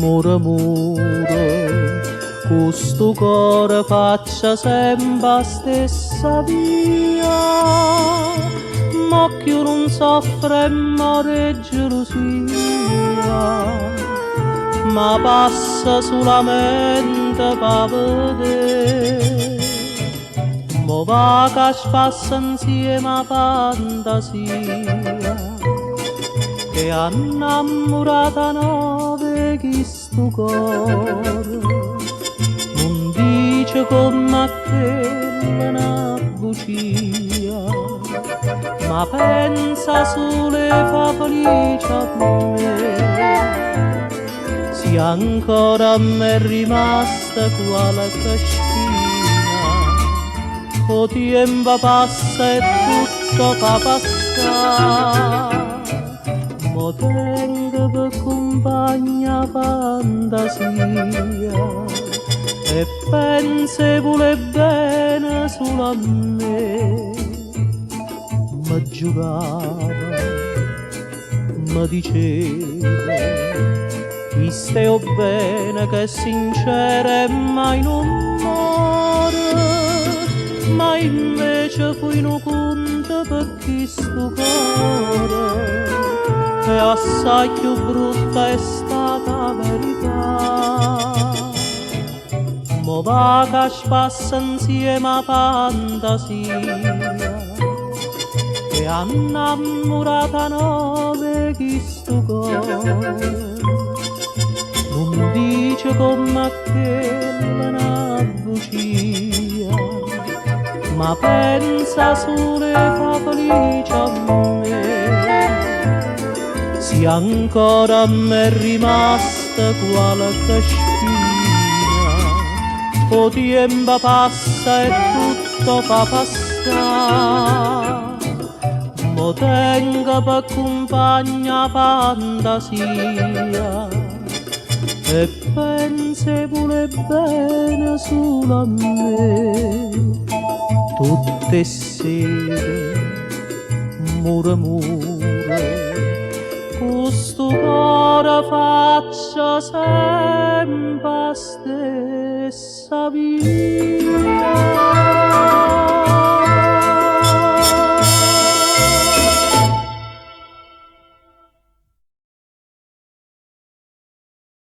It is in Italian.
Mura mura, questo cuore faccia sempre la stessa via, ma che non soffre e muore gelosia, ma passa solamente per vedere, ma va che spassa insieme a fantasia, che ha innamorata nove questo cuore, non dice come quella una bugia, ma pensa solo e fa felice a me. Se ancora a me è rimasta qualche spina, o tempo passa e tutto fa passare, mo tengo per compagna fantasia e pensi vuole bene solo a me. Mi giurava, mi diceva, ti stai bene che è sincera e mai non muore, ma invece fui un conto per questo cuore, e assai più brutta è stata la verità. Mo va che spassa insieme a fantasia, che ha innamorata nove questo cuore, non dice come quella una bugia, ma pensa solo e fa felice a me. Se ancora a me è rimasta qualche spina, o tempo passa e tutto fa passare, mo tengo per compagna fantasia e pensi vuole bene solo a me. Tutte sere mura questo cuore faccia sempre la stessa via.